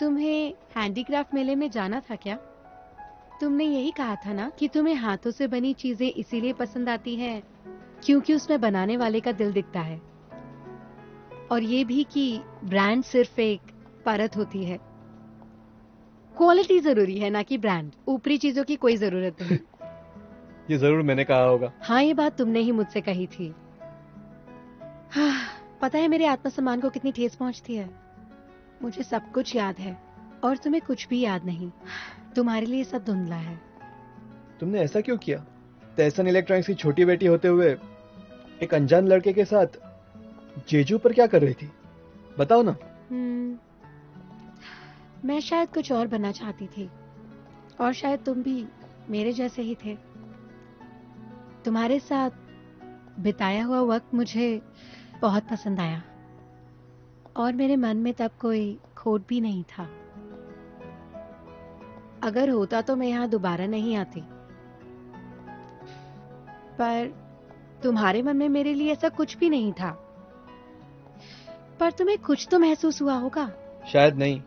तुम्हें हैंडीक्राफ्ट मेले में जाना था क्या? तुमने यही कहा था ना कि तुम्हें हाथों से बनी चीजें इसीलिए पसंद आती हैं क्योंकि उसमें बनाने वाले का दिल दिखता है, और ये भी कि ब्रांड सिर्फ एक परत होती है। क्वालिटी जरूरी है, ना कि ब्रांड। ऊपरी चीजों की कोई जरूरत नहीं। ये जरूर मैंने कहा होगा। हाँ, ये बात तुमने ही मुझसे कही थी। हाँ, पता है मेरे आत्मसम्मान को कितनी ठेस पहुंचती है। मुझे सब कुछ याद है और तुम्हें कुछ भी याद नहीं। तुम्हारे लिए सब धुंधला है। तुमने ऐसा क्यों किया? तहसन इलेक्ट्रॉनिक्स की छोटी बेटी होते हुए एक अनजान लड़के के साथ जेजू पर क्या कर रही थी? बताओ ना। मैं शायद कुछ और बनना चाहती थी, और शायद तुम भी मेरे जैसे ही थे। तुम्हारे साथ बिताया हुआ वक्त मुझे बहुत पसंद आया, और मेरे मन में तब कोई खोट भी नहीं था। अगर होता तो मैं यहाँ दोबारा नहीं आती, पर तुम्हारे मन में मेरे लिए ऐसा कुछ भी नहीं था। पर तुम्हें कुछ तो महसूस हुआ होगा। शायद नहीं।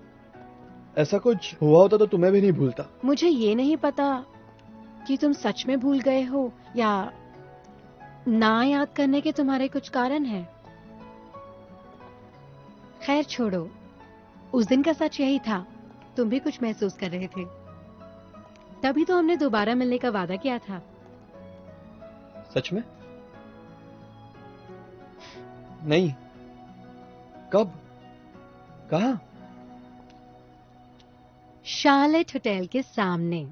ऐसा कुछ हुआ होता तो तुम्हें भी नहीं भूलता। मुझे ये नहीं पता कि तुम सच में भूल गए हो या ना याद करने के तुम्हारे कुछ कारण हैं। खैर छोड़ो, उस दिन का सच यही था। तुम भी कुछ महसूस कर रहे थे, तभी तो हमने दोबारा मिलने का वादा किया था। सच में? नहीं। कब? कहाँ? शार्लेट होटल के सामने।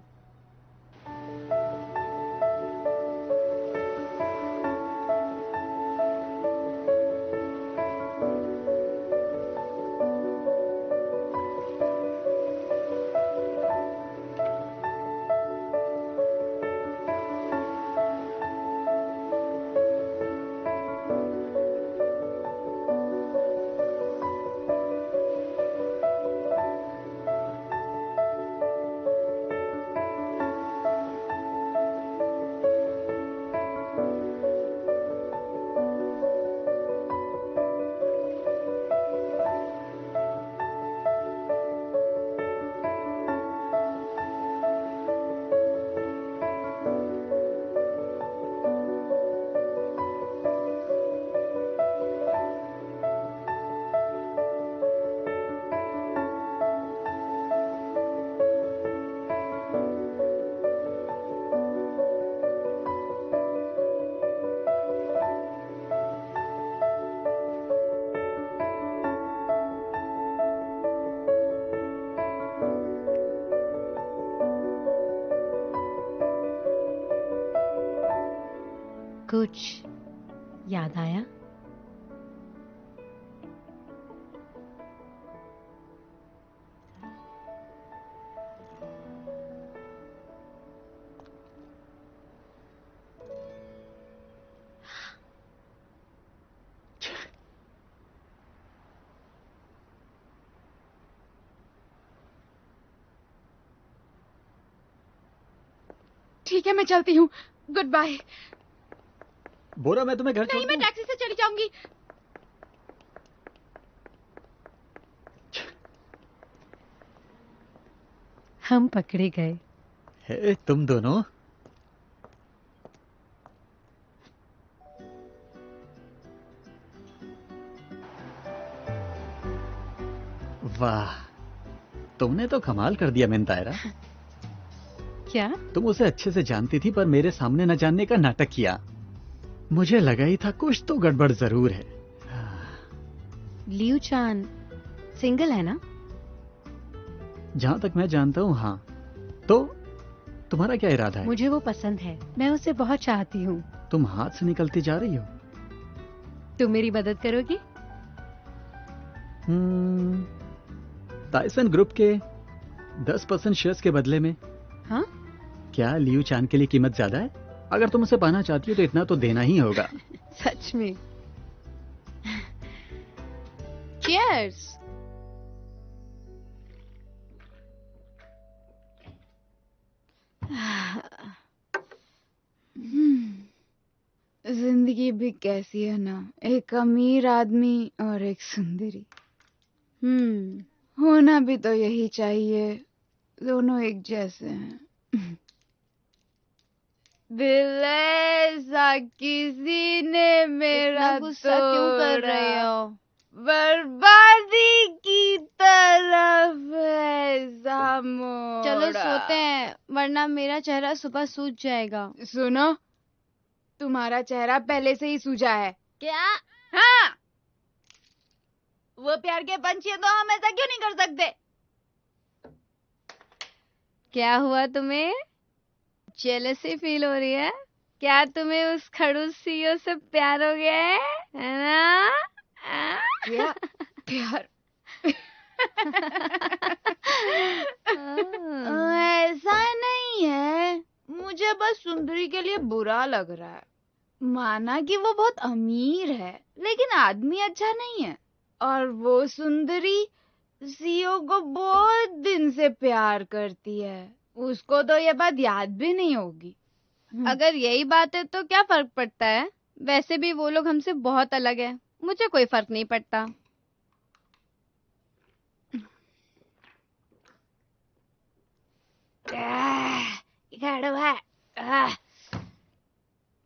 कुछ याद आया? ठीक है, मैं चलती हूँ। Good bye. बोरा, मैं तुम्हें घर छोड़ नहीं, मैं दूं? टैक्सी से चली जाऊंगी। हम पकड़े गए। हे, तुम दोनों। वाह, तुमने तो कमाल कर दिया मिंतायरा। क्या? तुम उसे अच्छे से जानती थी पर मेरे सामने न जानने का नाटक किया। मुझे लगा ही था कुछ तो गड़बड़ जरूर है। लियू चान सिंगल है ना? जहां तक मैं जानता हूँ, हाँ। तो तुम्हारा क्या इरादा है? मुझे वो पसंद है। मैं उसे बहुत चाहती हूँ। तुम हाथ से निकलती जा रही हो। तुम मेरी मदद करोगी? टाइसन ग्रुप के 10% शेयर्स के बदले में। हाँ? क्या लियू चान के लिए कीमत ज्यादा है? अगर तुम उसे पाना चाहती हो तो इतना तो देना ही होगा। सच में? Cheers! जिंदगी भी कैसी है ना, एक अमीर आदमी और एक सुंदरी। होना भी तो यही चाहिए, दोनों एक जैसे हैं। दिल ऐसा किसी ने मेरा इतना गुस्सा क्यों कर तोड़ा, रहे हो? बर्बादी की तरफ ऐसा मोड़ा। चलो सोते हैं, वरना मेरा चेहरा सुबह सूज जाएगा। सुनो, तुम्हारा चेहरा पहले से ही सूजा है। क्या? हाँ, वो प्यार के पंछी हैं, तो हम ऐसा क्यों नहीं कर सकते? क्या हुआ तुम्हें? जेलसी फील हो रही है? क्या तुम्हें उस खड़ूस सीईओ से प्यार हो गया है ना? क्या प्यार? ऐसा नहीं है, मुझे बस सुंदरी के लिए बुरा लग रहा है। माना कि वो बहुत अमीर है, लेकिन आदमी अच्छा नहीं है। और वो सुंदरी सीईओ को बहुत दिन से प्यार करती है। उसको तो ये बात याद भी नहीं होगी। अगर यही बात है तो क्या फर्क पड़ता है? वैसे भी वो लोग हमसे बहुत अलग है, मुझे कोई फर्क नहीं पड़ता। कड़वा, आह,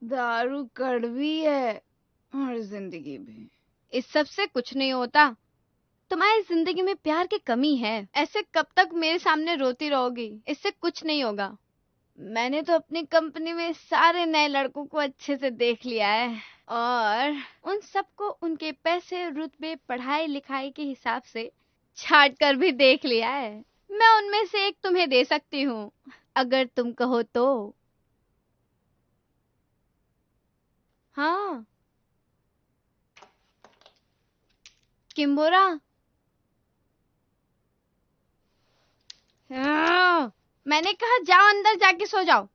दारू कड़वी है और जिंदगी भी। इस सब से कुछ नहीं होता। तुम्हारी जिंदगी में प्यार की कमी है। ऐसे कब तक मेरे सामने रोती रहोगी? इससे कुछ नहीं होगा। मैंने तो अपनी कंपनी में सारे नए लड़कों को अच्छे से देख लिया है और उन सबको उनके पैसे, रुतबे, पढ़ाई लिखाई के हिसाब से छांट कर भी देख लिया है। मैं उनमें से एक तुम्हें दे सकती हूँ, अगर तुम कहो तो। हाँ, किम्बोरा। हाँ, मैंने कहा जाओ अंदर जाके सो जाओ।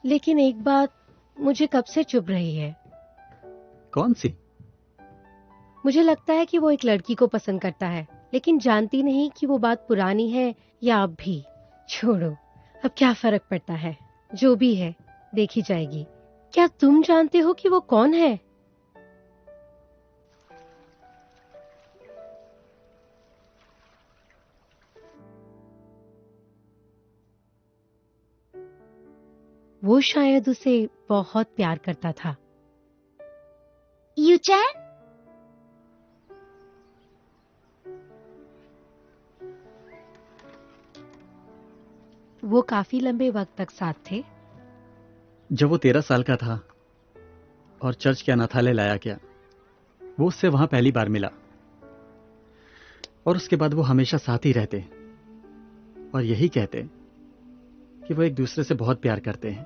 लेकिन एक बात मुझे कब से चुभ रही है। कौन सी? मुझे लगता है कि वो एक लड़की को पसंद करता है, लेकिन जानती नहीं कि वो बात पुरानी है या अब भी। छोड़ो, अब क्या फर्क पड़ता है, जो भी है देखी जाएगी। क्या तुम जानते हो कि वो कौन है? वो शायद उसे बहुत प्यार करता था। यूचैन? वो काफी लंबे वक्त तक साथ थे। जब वो 13 साल का था और चर्च के अनाथालय लाया गया, वो उससे वहां पहली बार मिला और उसके बाद वो हमेशा साथ ही रहते और यही कहते कि वो एक दूसरे से बहुत प्यार करते हैं।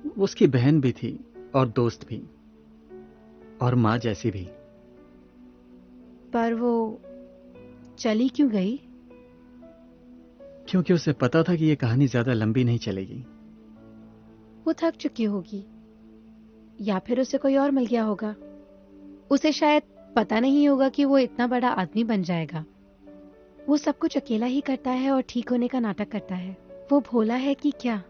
वो उसकी बहन भी थी और दोस्त भी और मां जैसी भी। पर वो चली क्यों गई? क्योंकि उसे पता था कि ये कहानी ज्यादा लंबी नहीं चलेगी। वो थक चुकी होगी, या फिर उसे कोई और मिल गया होगा। उसे शायद पता नहीं होगा कि वो इतना बड़ा आदमी बन जाएगा। वो सब कुछ अकेला ही करता है और ठीक होने का नाटक करता है। वो भोला है कि क्या?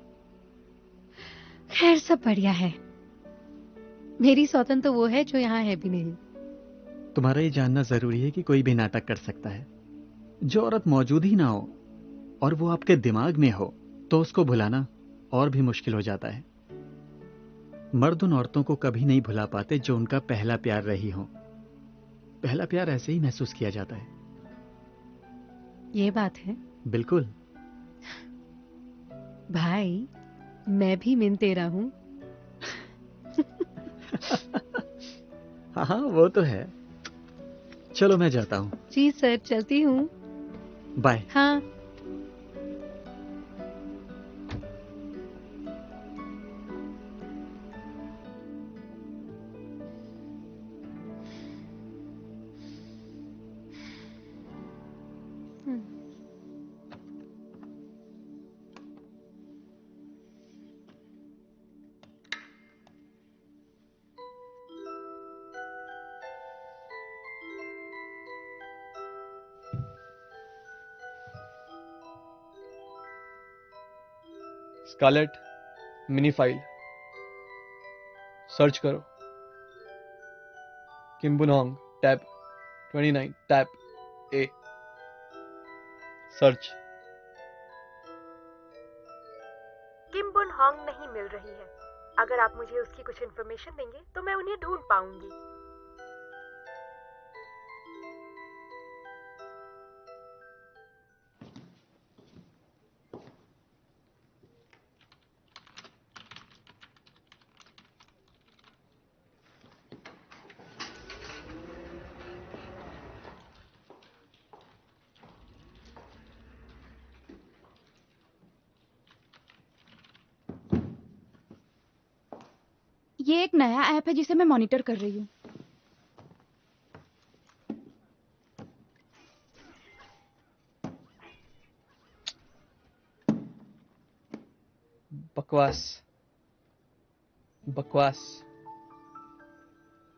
खैर, सब बढ़िया है। मेरी सौतन तो वो है जो यहाँ है भी नहीं। तुम्हारा ये जानना जरूरी है कि कोई भी नाटक कर सकता है। जो औरत मौजूद ही ना हो और वो आपके दिमाग में हो, तो उसको भुलाना और भी मुश्किल हो जाता है। मर्द उन औरतों को कभी नहीं भुला पाते जो उनका पहला प्यार रही हो। पहला प्यार ऐसे ही महसूस किया जाता है। ये बात है बिल्कुल। भाई, मैं भी मिन तेरा हूँ। हाँ, वो तो है। चलो मैं जाता हूँ। जी सर, चलती हूँ। बाय। हाँ। स्कारलेट, मिनी फाइल सर्च करो। किम्बुनोंग टैब 29 टैब ए सर्च। किम बुन होंग नहीं मिल रही है। अगर आप मुझे उसकी कुछ इन्फॉर्मेशन देंगे तो मैं उन्हें ढूंढ पाऊंगी। ये एक नया ऐप है जिसे मैं मॉनिटर कर रही हूँ। बकवास बकवास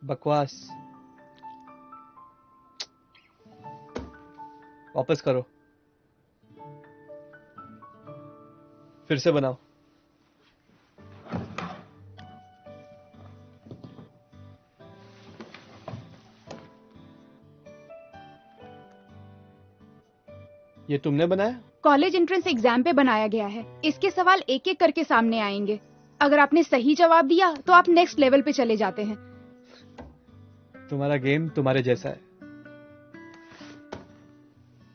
बकवास। वापस करो, फिर से बनाओ। ये तुमने बनाया? कॉलेज एंट्रेंस एग्जाम पे बनाया गया है। इसके सवाल एक एक करके सामने आएंगे। अगर आपने सही जवाब दिया तो आप नेक्स्ट लेवल पे चले जाते हैं। तुम्हारा गेम तुम्हारे जैसा है,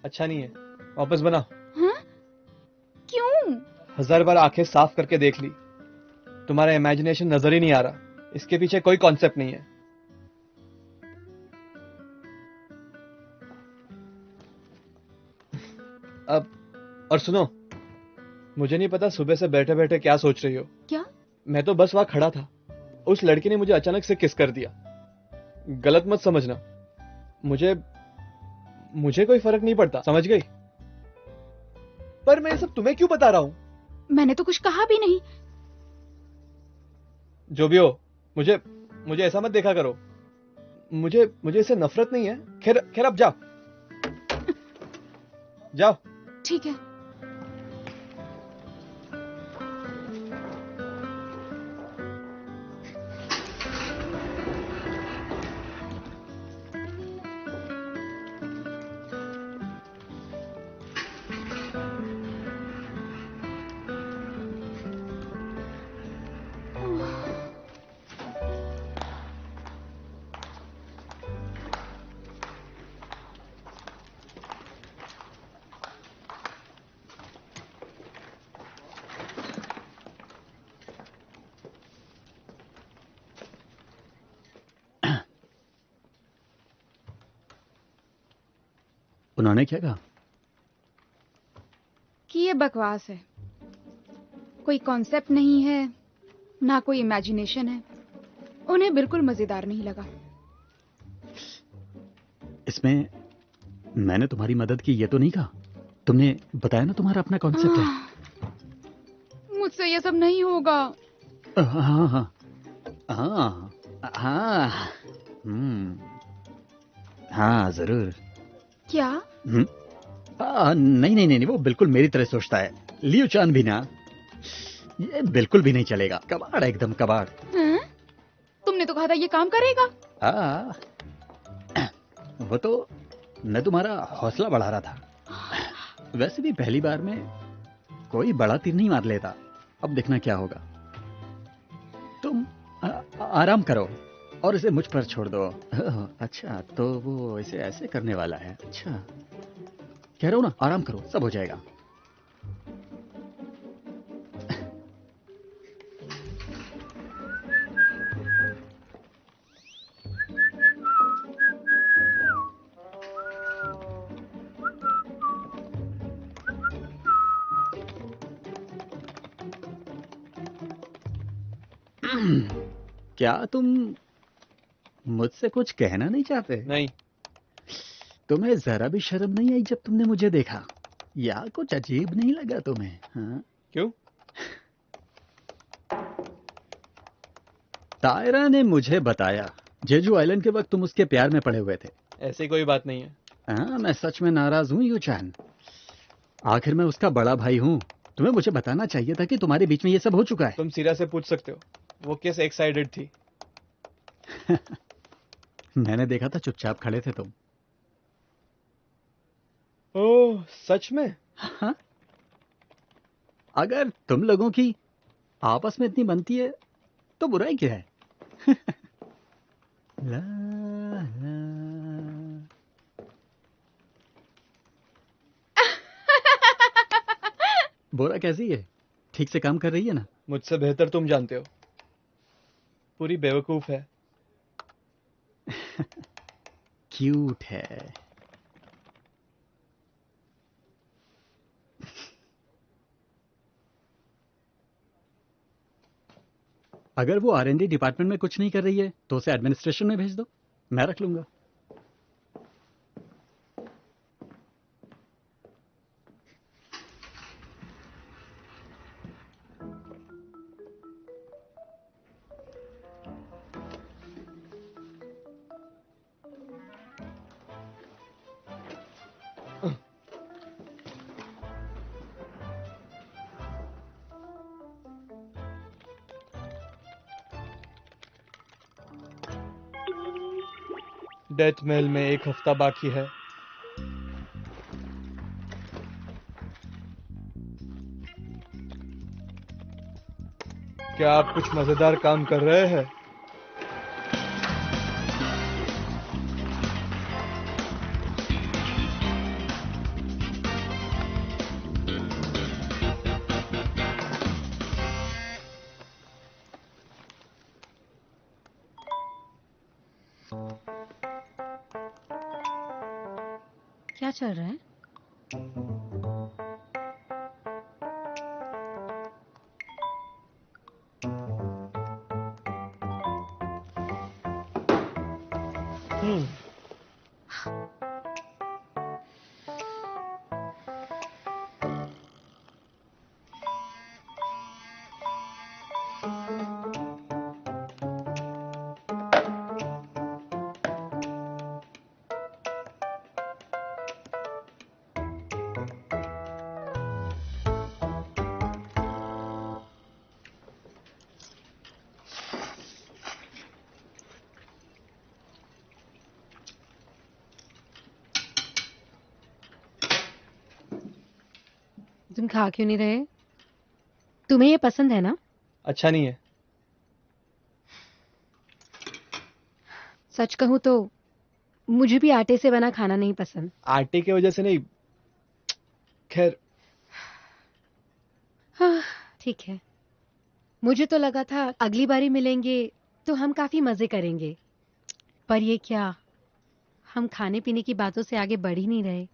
अच्छा नहीं है। वापस बनाओ। हाँ? क्यों? 1000 बार आंखें साफ करके देख ली, तुम्हारा इमेजिनेशन नजर ही नहीं आ रहा। इसके पीछे कोई कॉन्सेप्ट नहीं है। अब और सुनो, मुझे नहीं पता सुबह से बैठे बैठे क्या सोच रही हो। क्या? मैं तो बस वहां खड़ा था, उस लड़की ने मुझे अचानक से किस कर दिया। गलत मत समझना, मुझे कोई फर्क नहीं पड़ता, समझ गई? पर मैं ये सब तुम्हें क्यों बता रहा हूं? मैंने तो कुछ कहा भी नहीं। जो भी हो, मुझे ऐसा मत देखा करो। मुझे इससे नफरत नहीं है। खैर अब जाओ जाओ। ठीक है। उन्होंने क्या कहा? कि ये बकवास है, कोई कॉन्सेप्ट नहीं है, ना कोई इमेजिनेशन है। उन्हें बिल्कुल मजेदार नहीं लगा। इसमें मैंने तुम्हारी मदद की ये तो नहीं कहा? तुमने बताया ना तुम्हारा अपना कॉन्सेप्ट है। मुझसे ये सब नहीं होगा। हाँ हाँ हाँ हाँ हाँ जरूर। क्या? नहीं नहीं नहीं, वो बिल्कुल मेरी तरह सोचता है। लियो चान भी ना, ये बिल्कुल भी नहीं चलेगा। कबाड़ है, एकदम कबाड़। तुमने तो कहा था ये काम करेगा। वो तो मैं तुम्हारा हौसला बढ़ा रहा था। वैसे भी पहली बार में कोई बड़ा तीर नहीं मार लेता। अब देखना क्या होगा। तुम आराम करो और इसे मुझ पर छोड़ दो। अच्छा, तो वो इसे ऐसे करने वाला है। अच्छा, कह रहा हूं ना, आराम करो, सब हो जाएगा। क्या तुम मुझसे कुछ कहना नहीं चाहते? नहीं। तुम्हें जरा भी शर्म नहीं आई जब तुमने मुझे देखा? या कुछ अजीब नहीं लगा तुम्हें? हाँ? क्यों? तायरा ने मुझे बताया जेजू आइलैंड के वक्त तुम उसके प्यार में पड़े हुए थे। ऐसी कोई बात नहीं है। हाँ, मैं सच में नाराज हूँ यूचान। आखिर मैं उसका बड़ा भाई हूँ। तुम्हें मुझे बताना चाहिए था कि तुम्हारे बीच में ये सब हो चुका है। तुम सीरा से पूछ सकते हो, वो केस एक साइडेड थी। मैंने देखा था चुपचाप खड़े थे तुम। ओह, सच में? हाँ, अगर तुम लोगों की आपस में इतनी बनती है तो बुराई क्या है? ला, ला। बोरा कैसी है? ठीक से काम कर रही है ना? मुझसे बेहतर तुम जानते हो। पूरी बेवकूफ है। क्यूट है। अगर वो R&D डिपार्टमेंट में कुछ नहीं कर रही है तो उसे एडमिनिस्ट्रेशन में भेज दो, मैं रख लूंगा। डेथ मेल में 1 हफ्ता बाकी है। क्या आप कुछ मजेदार काम कर रहे हैं? क्या चल रहा है? हम्म। तुम खा क्यों नहीं रहे? तुम्हें ये पसंद है ना? अच्छा नहीं है। सच कहूं तो मुझे भी आटे से बना खाना नहीं पसंद। आटे की वजह से नहीं। खैर, हाँ, ठीक है। मुझे तो लगा था अगली बारी मिलेंगे तो हम काफी मजे करेंगे, पर ये क्या, हम खाने पीने की बातों से आगे बढ़ ही नहीं रहे।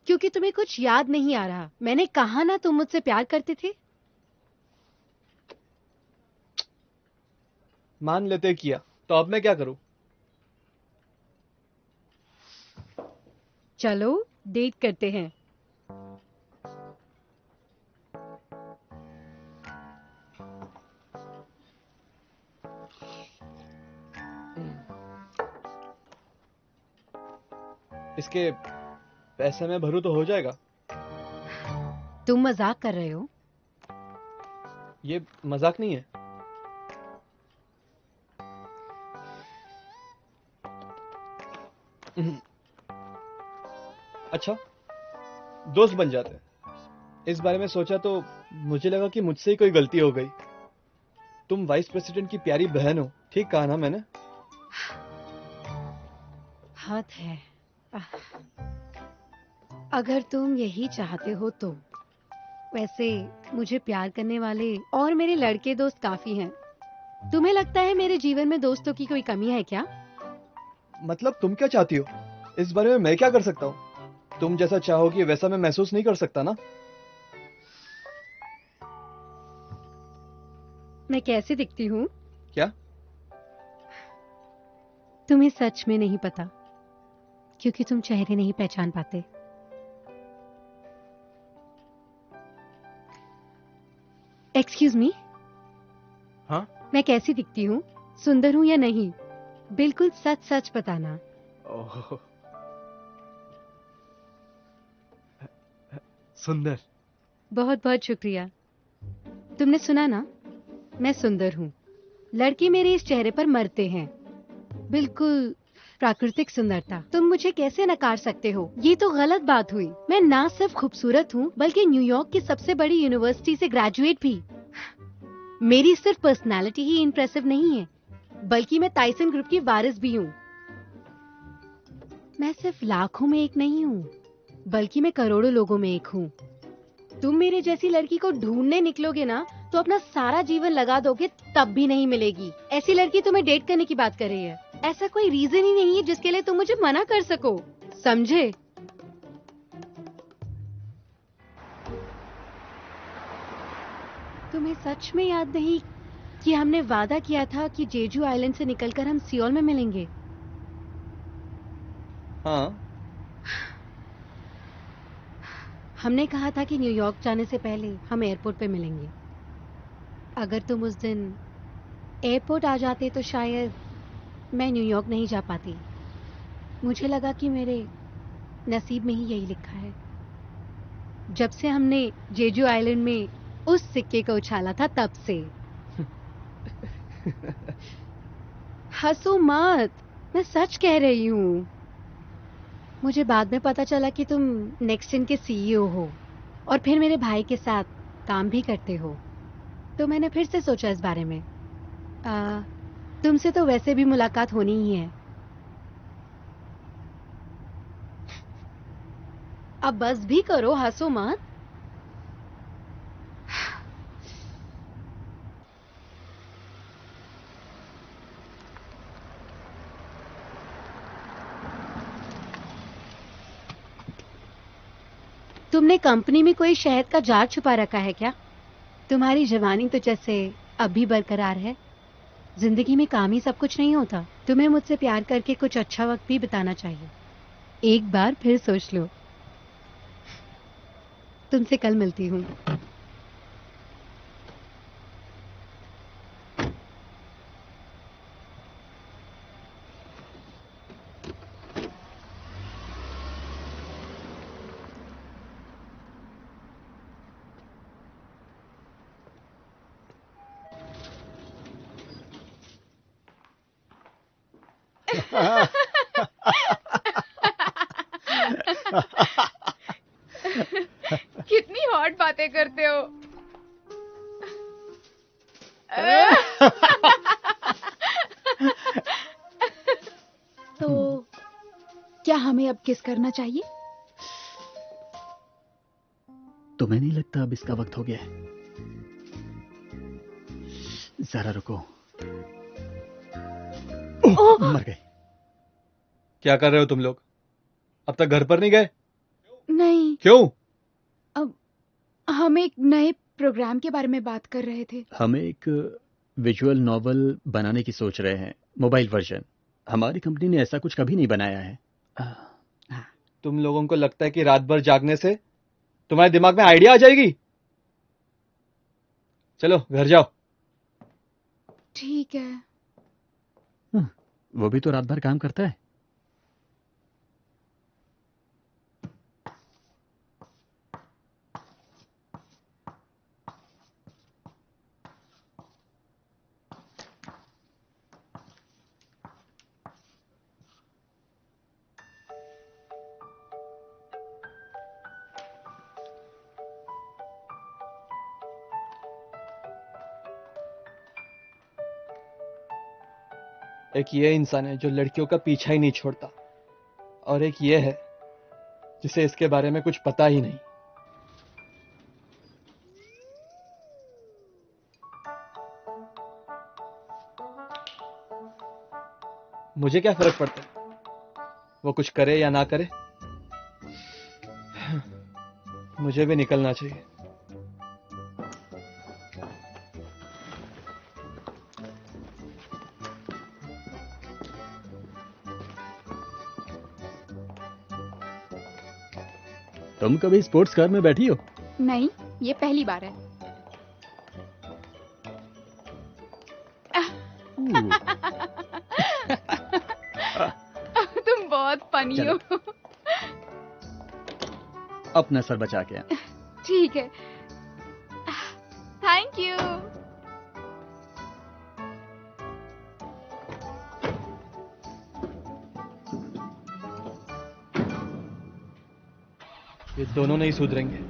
क्योंकि तुम्हें कुछ याद नहीं आ रहा। मैंने कहा ना तुम मुझसे प्यार करते थे। मान लेते किया, तो अब मैं क्या करूं? चलो डेट करते हैं। इसके पैसे मैं भरूं तो हो जाएगा? तुम मजाक कर रहे हो? ये मजाक नहीं है। हम्म। अच्छा, दोस्त बन जाते हैं। इस बारे में सोचा तो मुझे लगा कि मुझसे ही कोई गलती हो गई। तुम वाइस प्रेसिडेंट की प्यारी बहन हो, ठीक कहा ना मैंने? हद है। आह, अगर तुम यही चाहते हो तो वैसे मुझे प्यार करने वाले और मेरे लड़के दोस्त काफी हैं। तुम्हें लगता है मेरे जीवन में दोस्तों की कोई कमी है क्या? मतलब तुम क्या चाहती हो? इस बारे में मैं क्या कर सकता हूँ? तुम जैसा चाहोगी वैसा मैं महसूस नहीं कर सकता ना। मैं कैसे दिखती हूँ? क्या? तुम्हें सच में नहीं पता, क्योंकि तुम चेहरे नहीं पहचान पाते। एक्सक्यूज मी, हाँ? मैं कैसी दिखती हूँ? सुंदर हूँ या नहीं? बिल्कुल सच सच बताना। ओह, सुंदर। बहुत बहुत शुक्रिया। तुमने सुना ना, मैं सुंदर हूँ। लड़के मेरे इस चेहरे पर मरते हैं। बिल्कुल प्राकृतिक सुंदरता। तुम मुझे कैसे नकार सकते हो? ये तो गलत बात हुई। मैं ना सिर्फ खूबसूरत हूँ बल्कि न्यूयॉर्क की सबसे बड़ी यूनिवर्सिटी से ग्रेजुएट भी। मेरी सिर्फ पर्सनालिटी ही इम्प्रेसिव नहीं है, बल्कि मैं टाइसन ग्रुप की वारिस भी हूँ। मैं सिर्फ लाखों में एक नहीं हूँ, बल्कि मैं करोड़ों लोगों में एक हूँ। तुम मेरे जैसी लड़की को ढूंढने निकलोगे ना तो अपना सारा जीवन लगा दोगे, तब भी नहीं मिलेगी। ऐसी लड़की तुम्हें डेट करने की बात कर रही है। ऐसा कोई रीजन ही नहीं है जिसके लिए तुम मुझे मना कर सको, समझे? तुम्हें सच में याद नहीं कि हमने वादा किया था कि जेजू आइलैंड से निकलकर हम सियोल में मिलेंगे? हाँ, हमने कहा था कि न्यूयॉर्क जाने से पहले हम एयरपोर्ट पे मिलेंगे। अगर तुम उस दिन एयरपोर्ट आ जाते तो शायद मैं न्यूयॉर्क नहीं जा पाती। मुझे लगा कि मेरे नसीब में ही यही लिखा है। जब से हमने जेजू आइलैंड में उस सिक्के को उछाला था, तब से। हंसो मत, मैं सच कह रही हूँ। मुझे बाद में पता चला कि तुम नेक्स्टन के सीईओ हो और फिर मेरे भाई के साथ काम भी करते हो, तो मैंने फिर से सोचा इस बारे में। तुमसे तो वैसे भी मुलाकात होनी ही है। अब बस भी करो, हंसो मत। तुमने कंपनी में कोई शहद का जार छुपा रखा है क्या? तुम्हारी जवानी तो जैसे अब भी बरकरार है। जिंदगी में काम ही सब कुछ नहीं होता। तुम्हें मुझसे प्यार करके कुछ अच्छा वक्त भी बिताना चाहिए। एक बार फिर सोच लो। तुमसे कल मिलती हूँ। कितनी हॉट बातें करते हो। तो क्या हमें अब किस करना चाहिए? तुम्हें नहीं लगता अब इसका वक्त हो गया है? जरा रुको। ओह! मर गए। क्या कर रहे हो तुम लोग? अब तक घर पर नहीं गए? नहीं, क्यों? हम एक नए प्रोग्राम के बारे में बात कर रहे थे। हम एक विजुअल नॉवल बनाने की सोच रहे हैं, मोबाइल वर्जन। हमारी कंपनी ने ऐसा कुछ कभी नहीं बनाया है। तुम लोगों को लगता है कि रात भर जागने से तुम्हारे दिमाग में आइडिया आ जाएगी? चलो घर जाओ। ठीक है। वो भी तो रात भर काम करता है। एक ये इंसान है जो लड़कियों का पीछा ही नहीं छोड़ता, और एक ये है जिसे इसके बारे में कुछ पता ही नहीं। मुझे क्या फर्क पड़ता है वो कुछ करे या ना करे? मुझे भी निकलना चाहिए। तुम कभी स्पोर्ट्स कार में बैठी हो? नहीं, ये पहली बार है। तुम बहुत फनी हो। अपना सर बचा के। ठीक है, थैंक यू। ये दोनों नहीं सुधरेंगे।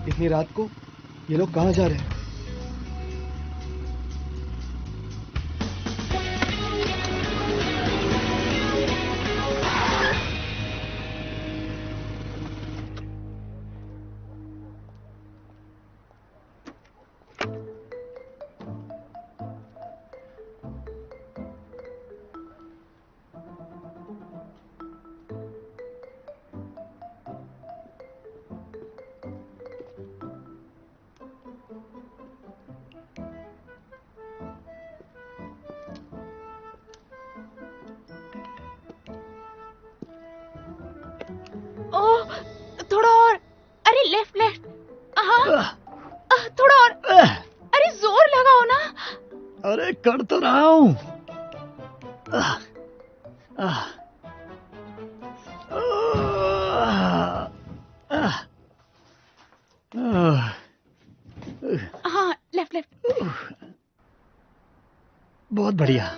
इतनी रात को ये लोग कहाँ जा रहे हैं? ओह, थोड़ा और। अरे लेफ्ट लेफ्ट। हाँ, थोड़ा और। अरे जोर लगाओ ना। अरे कर तो रहा हूं। आह, आह, आह, आह, हाँ, लेफ्ट लेफ्ट। बहुत बढ़िया।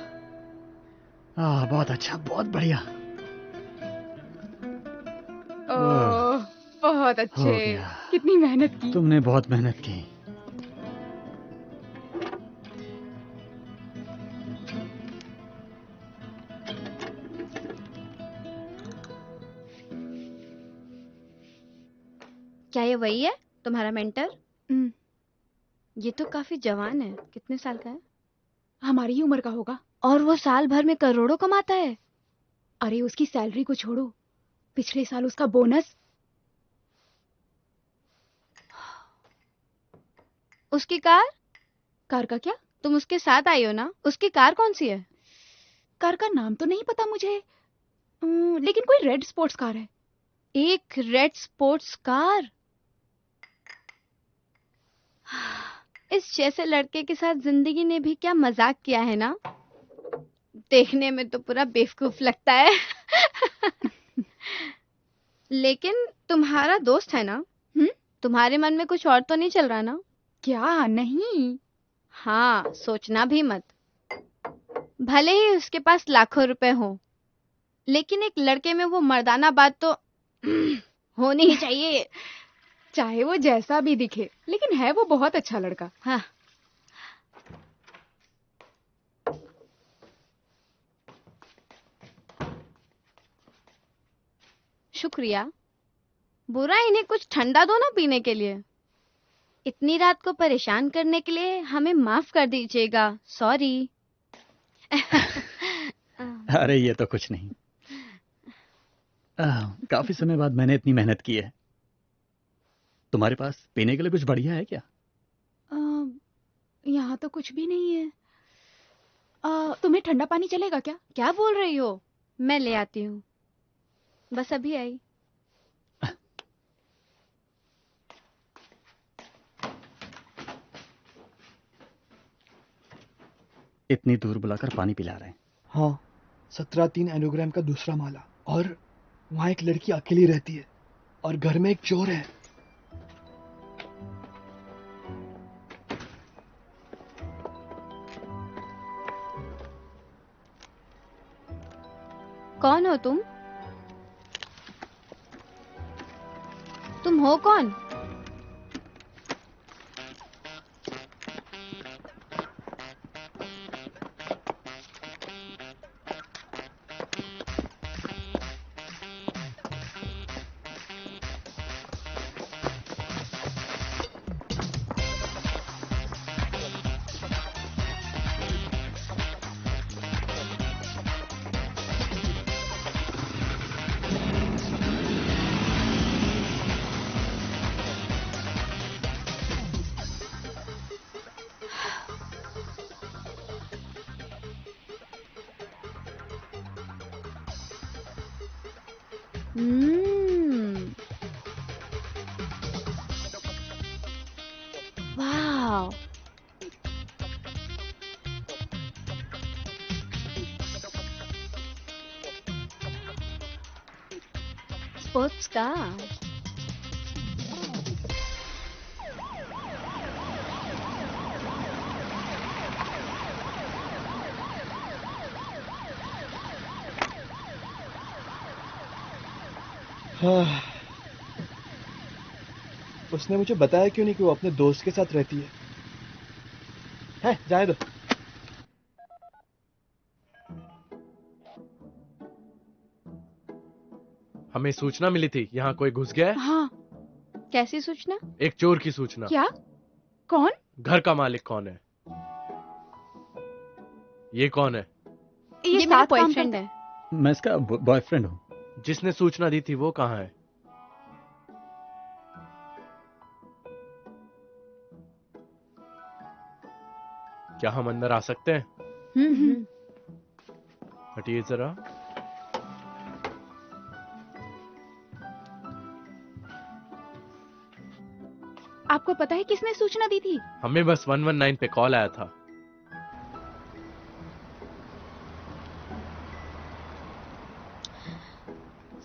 बहुत अच्छा, बहुत बढ़िया। ओह, बहुत हो अच्छे। गया। कितनी मेहनत की। तुमने बहुत मेहनत की। क्या ये वही है तुम्हारा मेंटर? हम्म, ये तो काफी जवान है। कितने साल का है? हमारी ही उम्र का होगा। और वो साल भर में करोड़ों कमाता है। अरे उसकी सैलरी को छोड़ो, पिछले साल उसका बोनस। उसकी कार? कार का क्या? तुम उसके साथ आई हो ना? उसकी कार कौन सी है? कार का नाम तो नहीं पता मुझे, लेकिन कोई रेड स्पोर्ट्स कार है। एक रेड स्पोर्ट्स कार? इस जैसे लड़के के साथ जिंदगी ने भी क्या मजाक किया है ना। देखने में तो पूरा बेवकूफ लगता है। लेकिन तुम्हारा दोस्त है ना? तुम्हारे मन में कुछ और तो नहीं चल रहा ना? क्या? नहीं। हाँ, सोचना भी मत। भले ही उसके पास लाखों रुपए हो, लेकिन एक लड़के में वो मर्दाना बात तो होनी ही चाहिए। चाहे वो जैसा भी दिखे, लेकिन है वो बहुत अच्छा लड़का। हाँ। शुक्रिया। बुरा इन्हें कुछ ठंडा दो ना पीने के लिए। इतनी रात को परेशान करने के लिए हमें माफ कर दीजिएगा। सॉरी। अरे ये तो कुछ नहीं। काफी समय बाद मैंने इतनी मेहनत की है। तुम्हारे पास पीने के लिए कुछ बढ़िया है क्या? यहाँ तो कुछ भी नहीं है। तुम्हें ठंडा पानी चलेगा क्या? क्या बोल रही हो? मैं ले आती हूँ। बस अभी आई। इतनी दूर बुलाकर पानी पिला रहे हैं। हाँ, 17-3 एनोग्राम का दूसरा माला। और वहाँ एक लड़की अकेली रहती है और घर में एक चोर है। कौन हो तुम? तुम हो कौन? वाह, स्पोर्ट्स कार। हाँ, उसने मुझे बताया क्यों नहीं कि वो अपने दोस्त के साथ रहती है जाने दो। हमें सूचना मिली थी यहाँ कोई घुस गया है। हाँ। कैसी सूचना? एक चोर की सूचना। क्या? कौन? घर का मालिक कौन है? ये कौन है? ये मेरा बॉयफ्रेंड है। मैं इसका बॉयफ्रेंड हूँ। जिसने सूचना दी थी वो कहाँ है? क्या हम अंदर आ सकते हैं? हटिए जरा। आपको पता है किसने सूचना दी थी? हमें बस 119 पे कॉल आया था।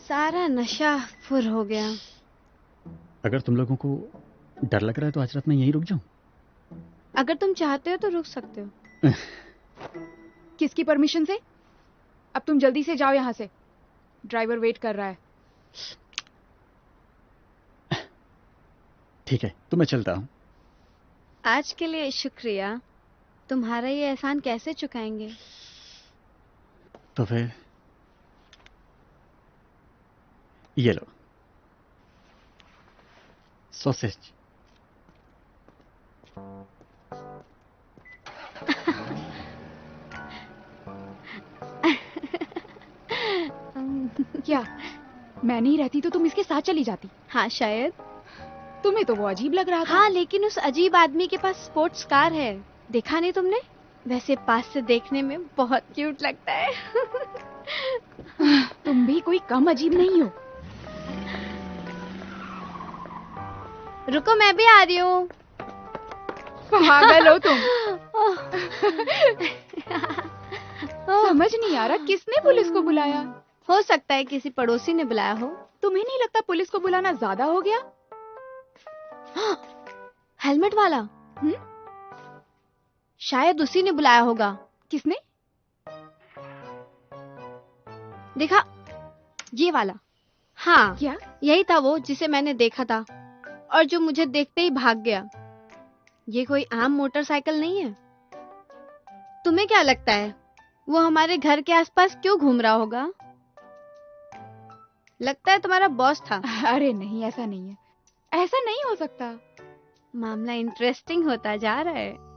सारा नशा फुर हो गया। अगर तुम लोगों को डर लग रहा है तो आज रात मैं यहीं रुक जाऊं। अगर तुम चाहते हो तो रुक सकते हो। किसकी परमिशन से? अब तुम जल्दी से जाओ यहाँ से, ड्राइवर वेट कर रहा है। ठीक है, तो मैं चलता हूँ। आज के लिए शुक्रिया। तुम्हारा ये एहसान कैसे चुकाएंगे? तो फिर ये लो, सॉसेज। क्या मैं नहीं रहती तो तुम इसके साथ चली जाती? हाँ शायद। तुम्हें तो वो अजीब लग रहा था। हाँ, लेकिन उस अजीब आदमी के पास स्पोर्ट्स कार है। देखा नहीं तुमने? वैसे पास से देखने में बहुत क्यूट लगता है। तुम भी कोई कम अजीब नहीं हो। रुको, मैं भी आ रही हूँ। पागल हो तुम। समझ नहीं आ रहा किसने पुलिस को बुलाया। हो सकता है किसी पड़ोसी ने बुलाया हो। तुम्हें नहीं लगता पुलिस को बुलाना ज्यादा हो गया? हेलमेट वाला। शायद उसी ने बुलाया होगा। किसने? देखा, ये वाला। हाँ, क्या? यही था वो जिसे मैंने देखा था और जो मुझे देखते ही भाग गया। ये कोई आम मोटरसाइकिल नहीं है। तुम्हें क्या लगता है वो हमारे घर के आसपास क्यों घूम रहा होगा? लगता है तुम्हारा बॉस था। अरे नहीं, ऐसा नहीं है। ऐसा नहीं हो सकता। मामला इंटरेस्टिंग होता जा रहा है।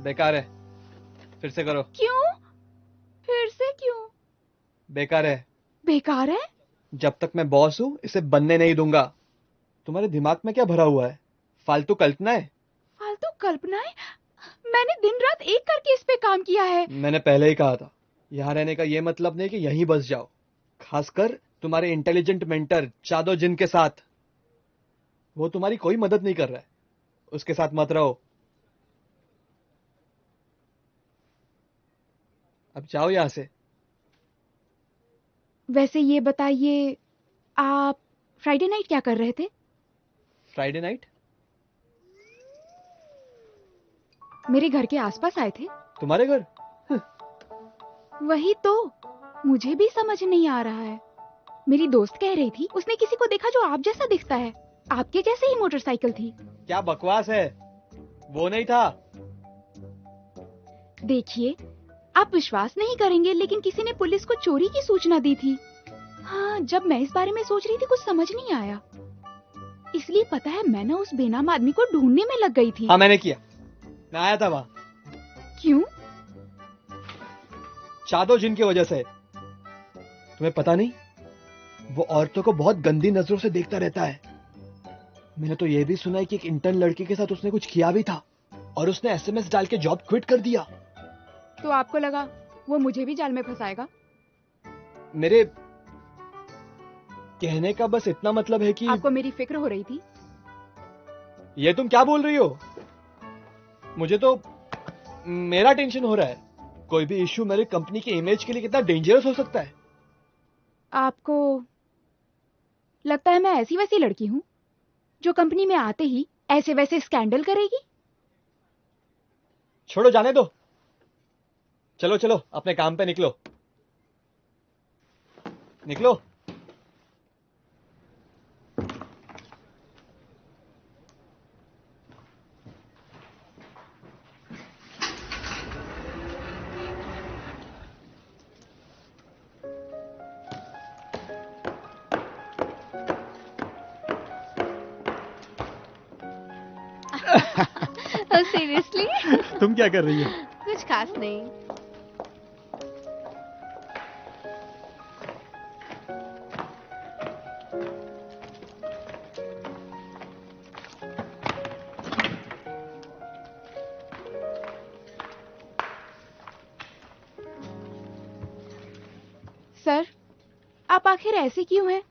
बेकार है, फिर से करो। क्यों? फिर से क्यों? बेकार है। बेकार है? जब तक मैं बॉस हूँ इसे बनने नहीं दूंगा। तुम्हारे दिमाग में क्या भरा हुआ है? फालतू कल्पनाएं। फालतू कल्पनाएं? मैंने दिन रात एक करके इस पे काम किया है। मैंने पहले ही कहा था, यहाँ रहने का ये मतलब नहीं कि यहीं बस जाओ, खासकर तुम्हारे इंटेलिजेंट मेंटर चादो जिन के साथ। वो तुम्हारी कोई मदद नहीं कर रहा है, उसके साथ मत रहो। अब जाओ यहाँ से। वैसे ये बताइए, आप फ्राइडे नाइट क्या कर रहे थे? Friday night? मेरे घर के आसपास आए थे। तुम्हारे घर? वही तो मुझे भी समझ नहीं आ रहा है। मेरी दोस्त कह रही थी उसने किसी को देखा जो आप जैसा दिखता है। आपके जैसे ही मोटरसाइकिल थी। क्या बकवास है, वो नहीं था। देखिए, आप विश्वास नहीं करेंगे लेकिन किसी ने पुलिस को चोरी की सूचना दी थी। हाँ, जब मैं इस बारे में सोच रही थी कुछ समझ नहीं आया, इसलिए पता है मैं ना उस बेनाम आदमी को ढूंढने में लग गई थी। हाँ मैंने किया, मैं आया था वहाँ। क्यों? चादो जिन की वजह से। तुम्हें पता नहीं, वो औरतों को बहुत गंदी नजरों से देखता रहता है। मैंने तो यह भी सुना है कि एक इंटर्न लड़की के साथ उसने कुछ किया भी था और उसने एसएमएस डाल के जॉब क्विट कर दिया। तो आपको लगा वो मुझे भी जाल में फंसाएगा? मेरे कहने का बस इतना मतलब है कि आपको मेरी फिक्र हो रही थी? ये तुम क्या बोल रही हो? मुझे तो मेरा टेंशन हो रहा है। कोई भी इश्यू मेरी कंपनी की इमेज के लिए कितना डेंजरस हो सकता है। आपको लगता है मैं ऐसी वैसी लड़की हूँ जो कंपनी में आते ही ऐसे वैसे स्कैंडल करेगी? छोड़ो, जाने दो। चलो चलो अपने काम पे निकलो, निकलो। सीरियसली? तुम क्या कर रही हो? कुछ खास नहीं। सर, आप आखिर ऐसे क्यों हैं?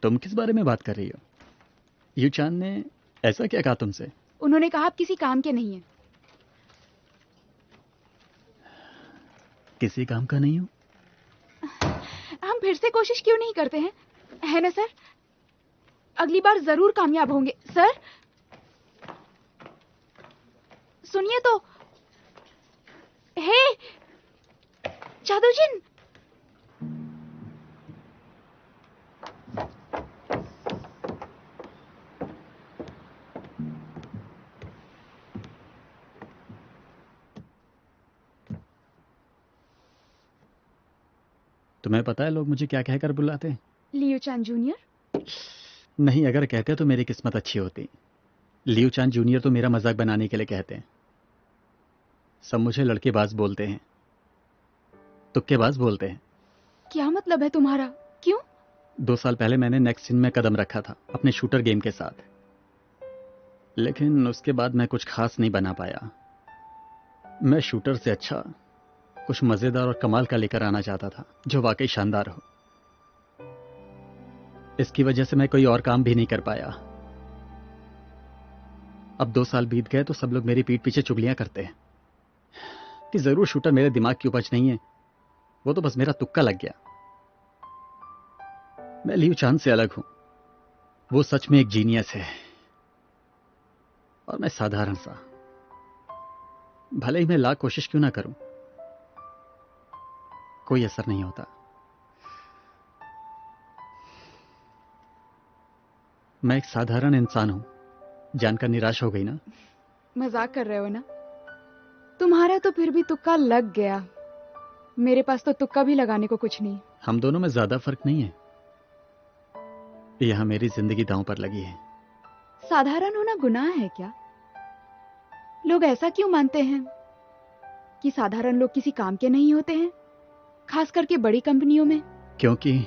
तुम किस बारे में बात कर रही हो? यूचान ने ऐसा क्या कहा तुमसे? उन्होंने कहा आप किसी काम के नहीं हैं। किसी काम का नहीं हूं? हम फिर से कोशिश क्यों नहीं करते हैं? है ना सर? अगली बार जरूर कामयाब होंगे। सर, सुनिए तो। हे जादूजिन, तुम्हें पता है लोग मुझे क्या कहकर बुलाते हैं? लियो चान जूनियर। नहीं, अगर कहते तो मेरी किस्मत अच्छी होती। लियो चान जूनियर तो मेरा मजाक बनाने के लिए कहते हैं। सब मुझे लड़केबाज बोलते हैं, तुक्केबाज बोलते हैं। क्या मतलब है तुम्हारा? क्यों? 2 साल पहले मैंने नेक्स्ट इन में कदम रखा था अपने शूटर गेम के साथ, लेकिन उसके बाद मैं कुछ खास नहीं बना पाया। मैं शूटर से अच्छा कुछ मजेदार और कमाल का लेकर आना चाहता था, जो वाकई शानदार हो। इसकी वजह से मैं कोई और काम भी नहीं कर पाया। अब 2 साल बीत गए तो सब लोग मेरी पीठ पीछे चुगलियां करते हैं कि जरूर शूटर मेरे दिमाग की उपज नहीं है, वो तो बस मेरा तुक्का लग गया। मैं लियू चांद से अलग हूं। वो सच में एक जीनियस है और मैं साधारण सा। भले ही मैं लाख कोशिश क्यों ना करूं, कोई असर नहीं होता। मैं एक साधारण इंसान हूं। जानकर निराश हो गई ना? मजाक कर रहे हो ना? तुम्हारा तो फिर भी तुक्का लग गया। मेरे पास तो तुक्का भी लगाने को कुछ नहीं। हम दोनों में ज्यादा फर्क नहीं है। यहां मेरी जिंदगी दांव पर लगी है। साधारण होना गुनाह है क्या? लोग ऐसा क्यों मानते हैं कि साधारण लोग किसी काम के नहीं होते हैं, खास करके बड़ी कंपनियों में? क्योंकि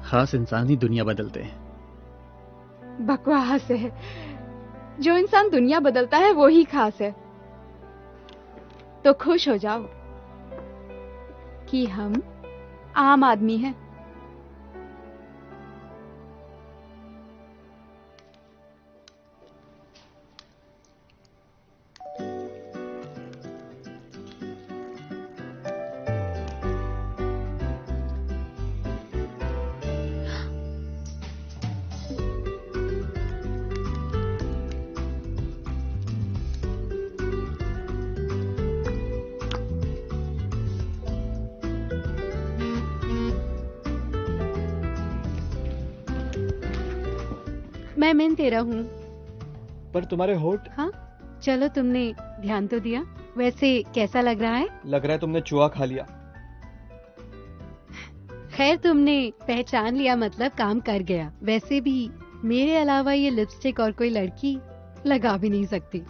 खास इंसान ही दुनिया बदलते हैं। बकवास है। जो इंसान दुनिया बदलता है वो ही खास है। तो खुश हो जाओ कि हम आम आदमी हैं। मैं मिन तेरा हूँ। पर तुम्हारे होठ, हाँ, चलो तुमने ध्यान तो दिया। वैसे कैसा लग रहा है? लग रहा है तुमने चूहा खा लिया। खैर, तुमने पहचान लिया मतलब काम कर गया। वैसे भी मेरे अलावा ये लिपस्टिक और कोई लड़की लगा भी नहीं सकती।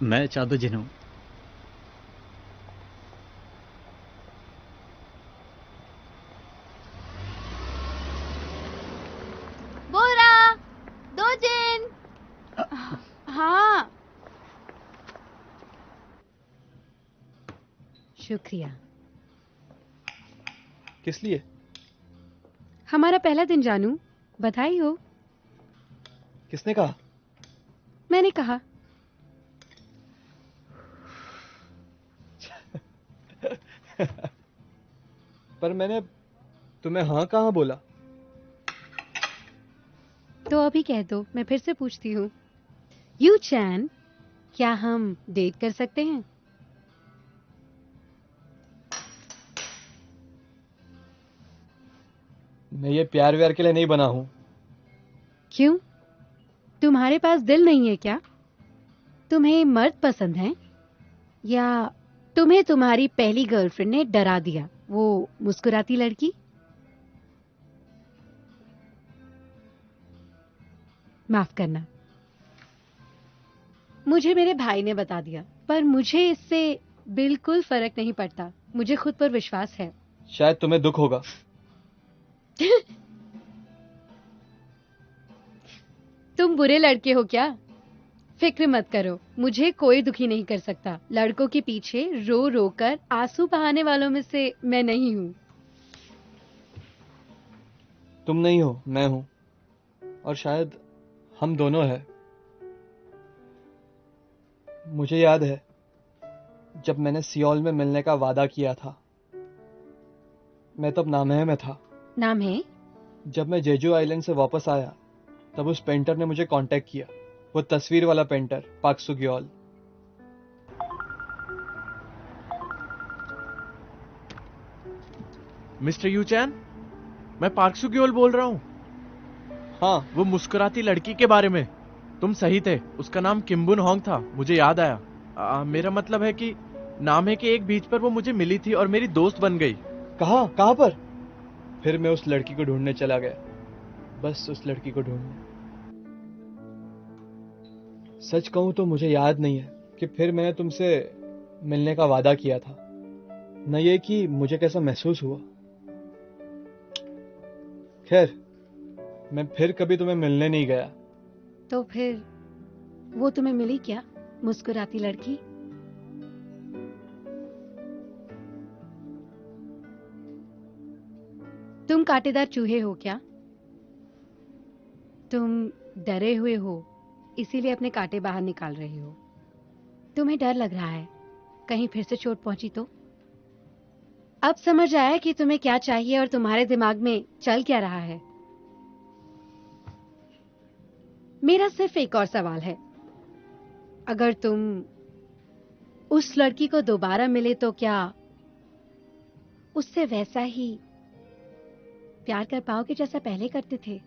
मैं चादो जिन हूँ। बोरा, दो जिन। हाँ, शुक्रिया। किस लिए? हमारा पहला दिन जानू, बधाई हो। किसने कहा? मैंने कहा। पर मैंने तुम्हें हाँ कहाँ बोला? तो अभी कह दो, मैं फिर से पूछती हूँ। यू चैन, क्या हम डेट कर सकते हैं? मैं ये प्यार व्यार के लिए नहीं बना हूं। क्यों? तुम्हारे पास दिल नहीं है क्या? तुम्हें मर्द पसंद है? या तुम्हें तुम्हारी पहली गर्लफ्रेंड ने डरा दिया, वो मुस्कुराती लड़की? माफ करना, मुझे मेरे भाई ने बता दिया, पर मुझे इससे बिल्कुल फर्क नहीं पड़ता। मुझे खुद पर विश्वास है। शायद तुम्हें दुख होगा। तुम बुरे लड़के हो क्या? फिक्र मत करो, मुझे कोई दुखी नहीं कर सकता। लड़कों के पीछे रो रो कर आंसू बहाने वालों में से मैं नहीं हूँ। तुम नहीं हो, मैं हूं। और शायद हम दोनों हैं। मुझे याद है जब मैंने सियोल में मिलने का वादा किया था। मैं तब नामह में था। नाम है? जब मैं जेजू आइलैंड से वापस आया तब उस पेंटर ने मुझे कांटेक्ट किया। वो तस्वीर वाला पेंटर, पाक सुग्योल। मिस्टर यूचैन, मैं पार्क सुग्योल बोल रहा हूँ। हाँ, वो मुस्कुराती लड़की के बारे में। तुम सही थे, उसका नाम किम्बुन होंग था। मुझे याद आया। मेरा मतलब है कि नाम है कि एक बीच पर वो मुझे मिली थी और मेरी दोस्त बन गई। कहाँ पर? फिर मैं उस लड़की को ढूंढने चला गया। बस उस लड़की को ढूंढने। सच कहूं तो मुझे याद नहीं है कि फिर मैंने तुमसे मिलने का वादा किया था, न ये कि मुझे कैसा महसूस हुआ। खैर, मैं फिर कभी तुम्हें मिलने नहीं गया। तो फिर वो तुम्हें मिली क्या, मुस्कुराती लड़की? तुम कांटेदार चूहे हो क्या? तुम डरे हुए हो, इसीलिए अपने कांटे बाहर निकाल रहे हो। तुम्हें डर लग रहा है कहीं फिर से चोट पहुंची तो। अब समझ आया कि तुम्हें क्या चाहिए और तुम्हारे दिमाग में चल क्या रहा है। मेरा सिर्फ एक और सवाल है। अगर तुम उस लड़की को दोबारा मिले तो क्या उससे वैसा ही प्यार कर पाओगे जैसा पहले करते थे?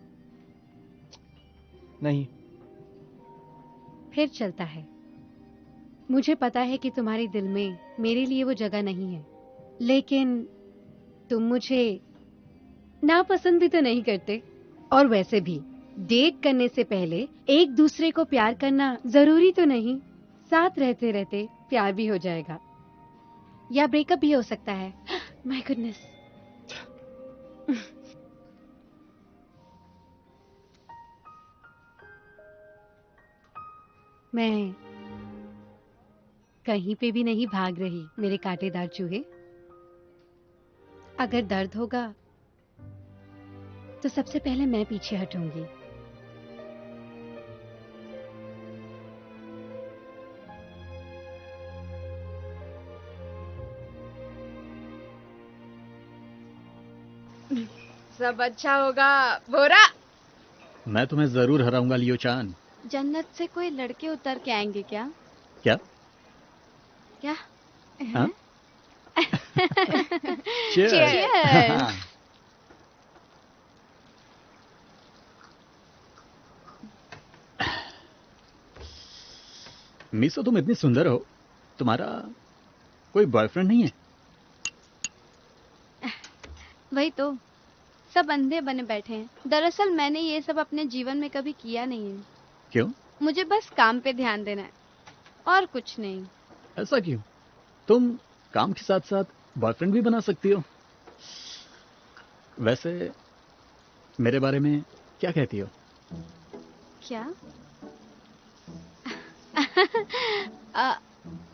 नहीं। फिर चलता है। मुझे पता है कि तुम्हारे दिल में मेरे लिए वो जगह नहीं है, लेकिन तुम मुझे नापसंद भी तो नहीं करते। और वैसे भी डेट करने से पहले एक दूसरे को प्यार करना जरूरी तो नहीं। साथ रहते रहते प्यार भी हो जाएगा, या ब्रेकअप भी हो सकता है। My goodness. मैं कहीं पे भी नहीं भाग रही मेरे कांटेदार चूहे। अगर दर्द होगा तो सबसे पहले मैं पीछे हटूंगी। सब अच्छा होगा बोरा। मैं तुम्हें जरूर हराऊंगा लियो चान। जन्नत से कोई लड़के उतर के आएंगे क्या? क्या? क्या? हाँ? Cheers. हाँ। मिसो, तुम इतनी सुंदर हो, तुम्हारा कोई बॉयफ्रेंड नहीं है? वही तो, सब अंधे बने बैठे हैं। दरअसल मैंने ये सब अपने जीवन में कभी किया नहीं है। क्यों? मुझे बस काम पे ध्यान देना है। और कुछ नहीं। ऐसा क्यों? तुम काम के साथ साथ बॉयफ्रेंड भी बना सकती हो। वैसे मेरे बारे में क्या कहती हो? क्या?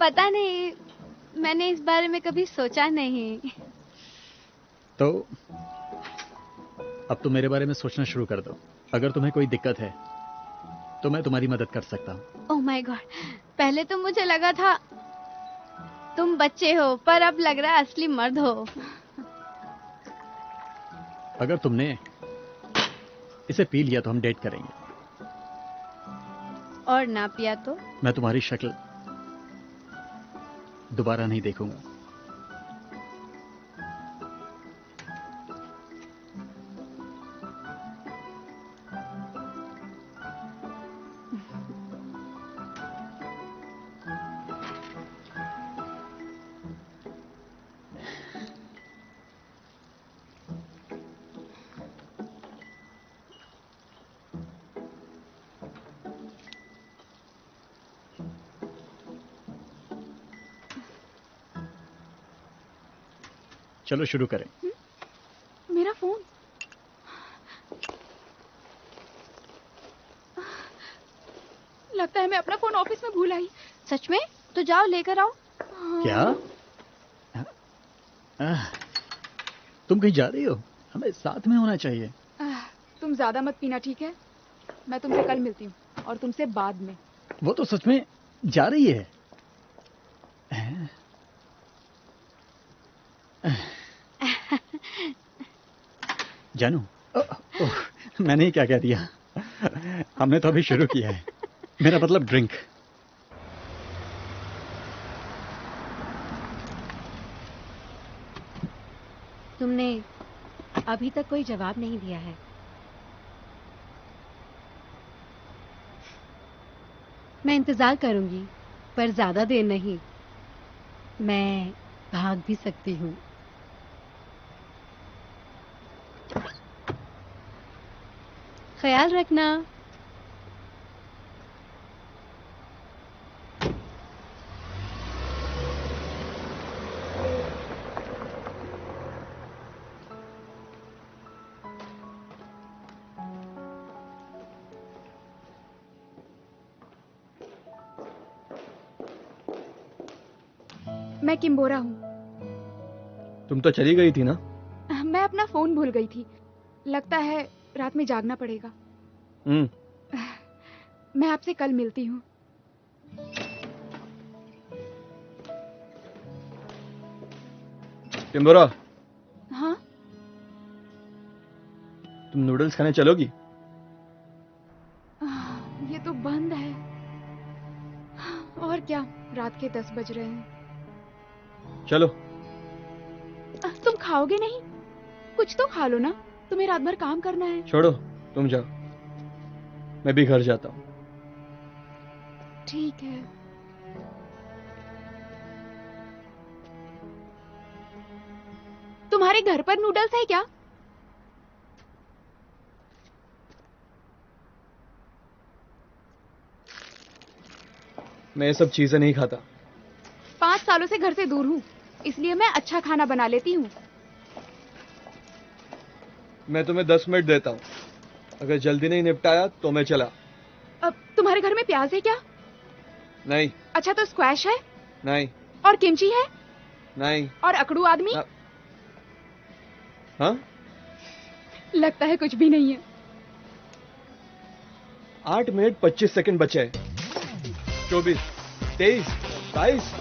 पता नहीं, मैंने इस बारे में कभी सोचा नहीं। तो अब तुम मेरे बारे में सोचना शुरू कर दो। अगर तुम्हें कोई दिक्कत है तो मैं तुम्हारी मदद कर सकता हूँ। ओह माय गॉड, पहले तो मुझे लगा था तुम बच्चे हो, पर अब लग रहा है असली मर्द हो। अगर तुमने इसे पी लिया तो हम डेट करेंगे। और ना पिया तो? मैं तुम्हारी शक्ल दोबारा नहीं देखूंगा। चलो शुरू करें। मेरा फोन। लगता है मैं अपना फोन ऑफिस में भूल आई। सच में? तो जाओ लेकर आओ। क्या? तुम कहीं जा रही हो? हमें साथ में होना चाहिए। तुम ज्यादा मत पीना, ठीक है? मैं तुमसे कल मिलती हूँ और तुमसे बाद में। वो तो सच में जा रही है। जानू, मैंने ही क्या कह दिया? हमने तो अभी शुरू किया है। मेरा मतलब ड्रिंक। तुमने अभी तक कोई जवाब नहीं दिया है। मैं इंतजार करूंगी, पर ज्यादा देर नहीं। मैं भाग भी सकती हूँ। ख्याल रखना। मैं किम्बोरा हूँ। तुम तो चली गई थी ना? मैं अपना फोन भूल गई थी। लगता है रात में जागना पड़ेगा। मैं आपसे कल मिलती हूँ। किम्बोरा, हाँ? तुम नूडल्स खाने चलोगी? ये तो बंद है। और क्या, रात के 10 बज रहे हैं। चलो। तुम खाओगे नहीं? कुछ तो खा लो ना, तुम्हें रात भर काम करना है। छोड़ो, तुम जाओ, मैं भी घर जाता हूँ। ठीक है। तुम्हारे घर पर नूडल्स है क्या? मैं ये सब चीजें नहीं खाता। 5 सालों से घर से दूर हूँ, इसलिए मैं अच्छा खाना बना लेती हूँ। मैं तुम्हें 10 मिनट देता हूँ, अगर जल्दी नहीं निपटाया तो मैं चला। अब तुम्हारे घर में प्याज है क्या? नहीं। अच्छा तो स्क्वैश है? नहीं। और किमची है? नहीं। और अकड़ू आदमी? हाँ? लगता है कुछ भी नहीं है। 8 मिनट 25 सेकंड बचे हैं। 24, 23, 22।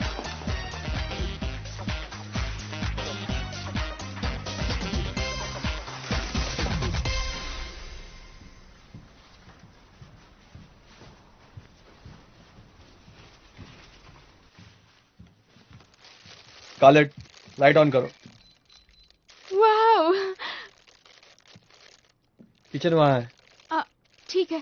कॉलेट, लाइट ऑन करो। वाह, किचन वहां है। ठीक है।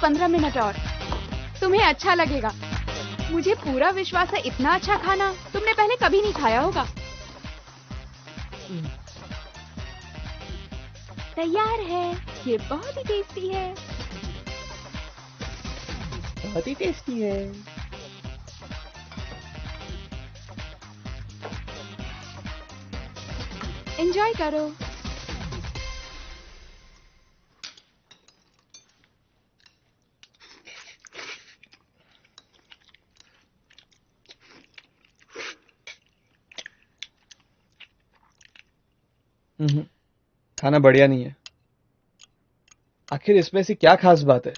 15 मिनट और, तुम्हें अच्छा लगेगा। मुझे पूरा विश्वास है इतना अच्छा खाना तुमने पहले कभी नहीं खाया होगा। तैयार है, ये बहुत ही टेस्टी है। बहुत ही टेस्टी है। एंजॉय करो। खाना बढ़िया नहीं है। आखिर इसमें से क्या खास बात है?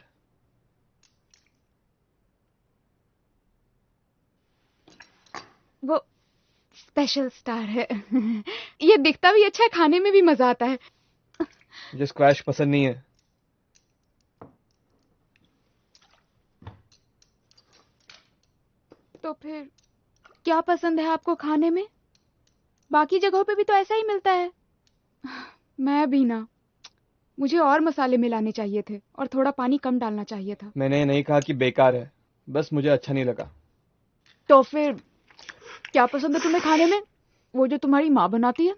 वो स्पेशल स्टार है। ये दिखता भी अच्छा है, खाने में भी मजा आता है। मुझे स्क्वैश पसंद नहीं है। तो फिर क्या पसंद है आपको खाने में? बाकी जगहों पे भी तो ऐसा ही मिलता है। मैं भी ना, मुझे और मसाले मिलाने चाहिए थे और थोड़ा पानी कम डालना चाहिए था। मैंने नहीं कहा कि बेकार है, बस मुझे अच्छा नहीं लगा। तो फिर क्या पसंद है तुम्हें खाने में? वो जो तुम्हारी माँ बनाती है?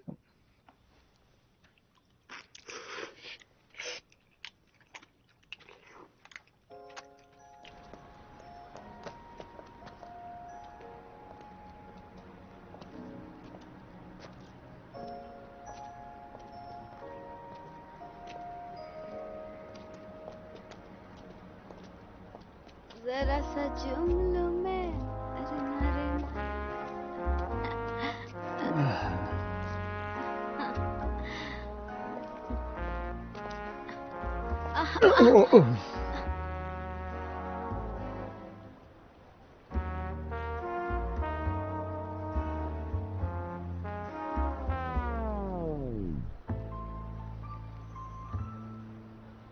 जरा सा चूम लो मैं, अरे ना रे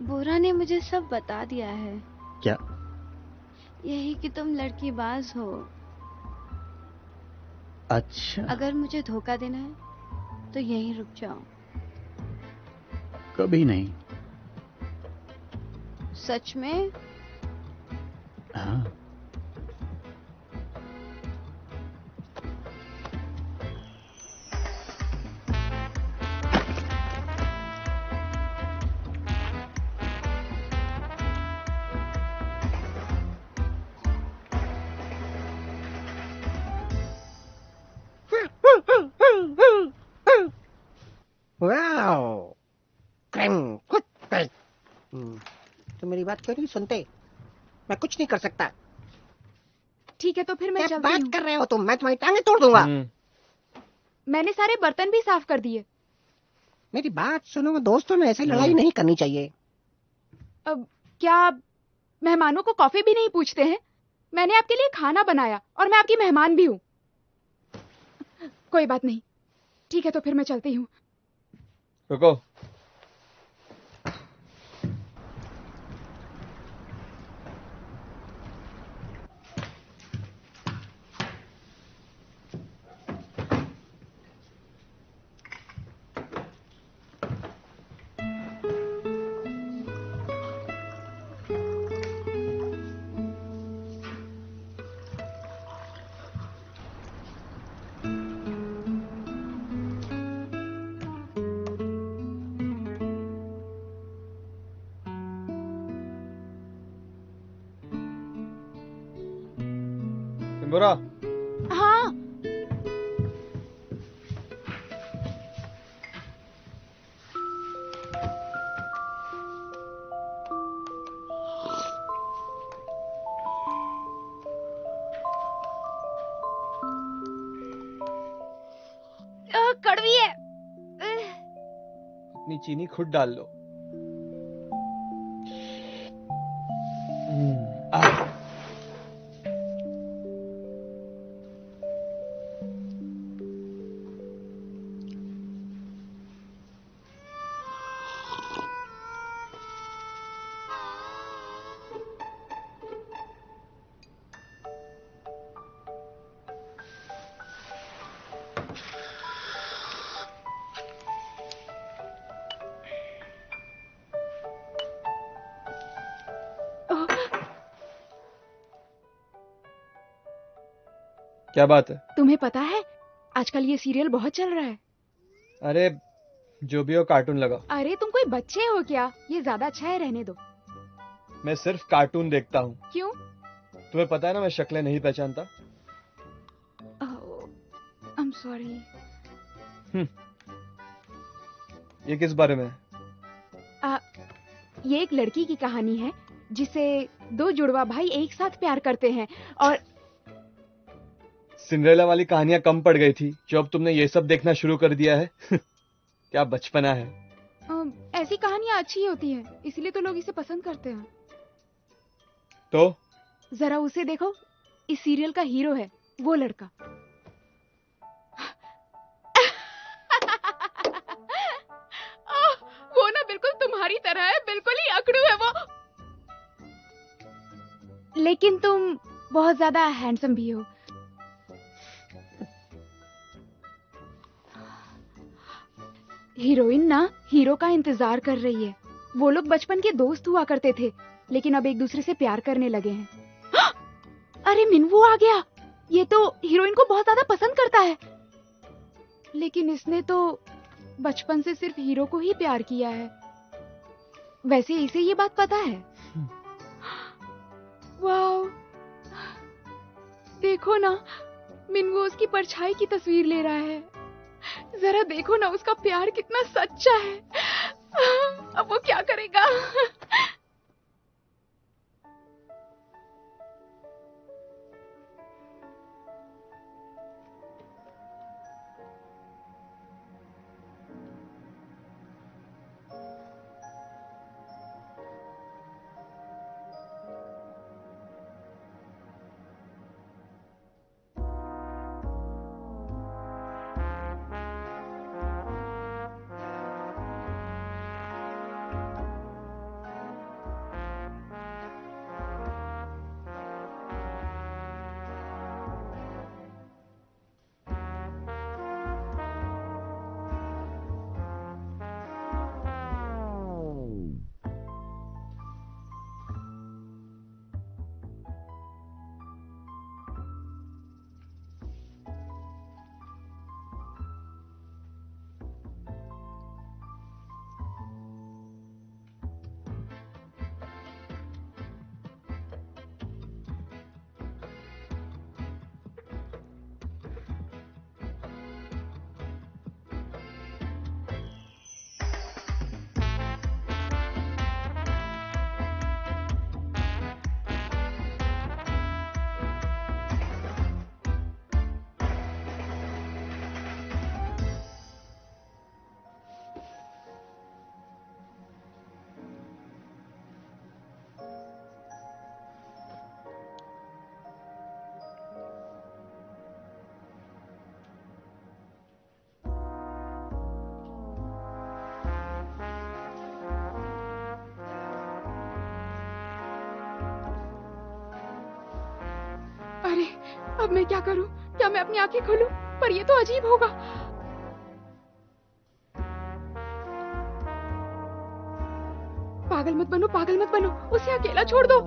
बोरा ने मुझे सब बता दिया है। क्या? यही कि तुम लड़कीबाज हो। अच्छा, अगर मुझे धोखा देना है तो यहीं रुक जाओ। कभी नहीं। सच में? हाँ, वाओ, क्रीम कुत्ते। तो मेरी बात क्यों नहीं सुनते? मैं कुछ नहीं कर सकता। ठीक है, तो फिर मैं क्या चलती बात हूँ। कर रहे हो तुम? मैं तुम्हारी टांगे तोड़ दूंगा। मैंने सारे बर्तन भी साफ कर दिए। मेरी बात सुनो, दोस्तों में ऐसे लड़ाई नहीं करनी चाहिए। अब क्या आप मेहमानों को कॉफी भी नहीं पूछते हैं? मैंने आपके लिए खाना बनाया और मैं आपकी मेहमान भी हूँ। कोई बात नहीं, ठीक है, तो फिर मैं चलती हूँ। रुको। सिम्बोरा, हाँ, कड़वी है। अपनी चीनी खुद डाल लो। आ, क्या बात है? तुम्हें पता है आजकल ये सीरियल बहुत चल रहा है। अरे जो भी हो, कार्टून लगाओ। अरे तुम कोई बच्चे हो क्या? ये ज्यादा अच्छा है, रहने दो। मैं सिर्फ कार्टून देखता हूँ। क्यों? तुम्हें पता है ना, मैं शक्लें नहीं पहचानता। I am sorry. ये किस बारे में है? ये एक लड़की की कहानी है जिसे दो जुड़वा भाई एक साथ प्यार करते हैं और सिंड्रेला वाली कहानियां कम पड़ गई थी जो अब तुमने ये सब देखना शुरू कर दिया है। क्या बचपना है। ऐसी कहानियां अच्छी होती हैं, इसलिए तो लोग इसे पसंद करते हैं। तो जरा उसे देखो, इस सीरियल का हीरो है वो लड़का। वो ना बिल्कुल तुम्हारी तरह है, बिल्कुल ही अकड़ू है वो। लेकिन तुम बहुत ज्यादा हैंडसम भी हो। हीरोइन ना हीरो का इंतजार कर रही है। वो लोग बचपन के दोस्त हुआ करते थे, लेकिन अब एक दूसरे से प्यार करने लगे हैं। अरे मिनवू आ गया। ये तो हीरोइन को बहुत ज्यादा पसंद करता है, लेकिन इसने तो बचपन से सिर्फ हीरो को ही प्यार किया है। वैसे इसे ये बात पता है। वाओ, देखो ना, मिनवू उसकी परछाई की तस्वीर ले रहा है। जरा देखो ना, उसका प्यार कितना सच्चा है। अब वो क्या करेगा? अरे अब मैं क्या करूं? क्या मैं अपनी आंखें खोलूं? पर ये तो अजीब होगा। पागल मत बनो, पागल मत बनो, उसे अकेला छोड़ दो।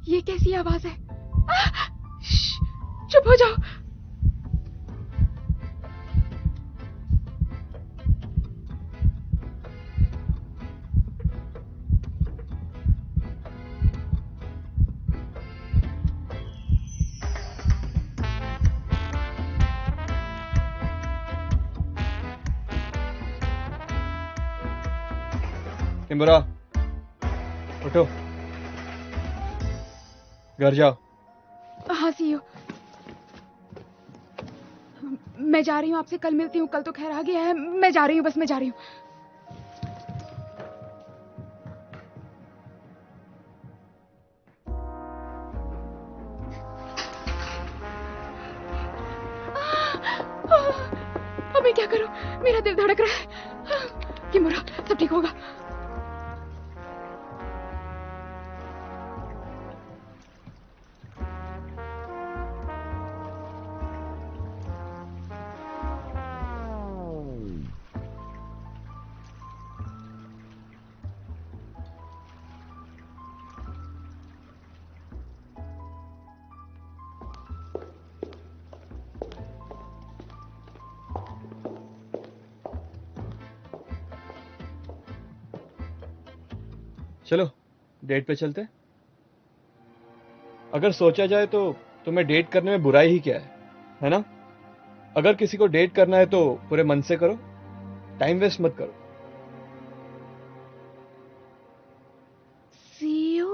ये कैसी आवाज है? चुप हो जाओ। किम्बरा, उठो, घर जाओ। हाँ सीओ, मैं जा रही हूँ, आपसे कल मिलती हूँ। कल तो खैर आ गया है, मैं जा रही हूँ, बस मैं जा रही हूँ। अब मैं क्या करूँ? मेरा दिल धड़क रहा है। किम्बरा, सब ठीक होगा। चलो डेट पे चलते हैं। अगर सोचा जाए तो तुम्हें डेट करने में बुराई ही क्या है ना? अगर किसी को डेट करना है तो पूरे मन से करो, टाइम वेस्ट मत करो। See you.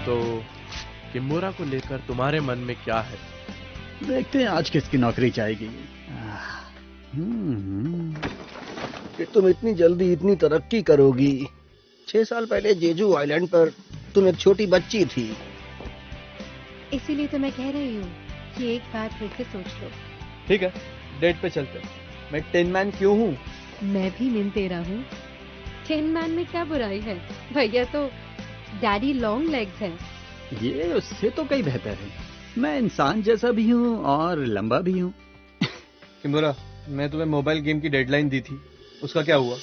तो किम्बोरा को लेकर तुम्हारे मन में क्या है? देखते हैं आज किसकी नौकरी जाएगी। कि तुम इतनी जल्दी इतनी तरक्की करोगी। 6 साल पहले जेजू आइलैंड पर तुम एक छोटी बच्ची थी। इसीलिए तो मैं कह रही हूँ कि एक बार फिर से सोच लो। ठीक है, डेट पे चलते हैं। मैं टिन मैन क्यों हूँ? मैं भी निन तेरा हूँ। टिन मैन में क्या बुराई है? भैया तो डैडी लॉन्ग लेग्स है। ये उससे तो कहीं बेहतर है। मैं इंसान जैसा भी हूँ और लंबा भी हूँ। किम्बोरा, मैं तुम्हें मोबाइल गेम की डेडलाइन दी थी, उसका क्या हुआ?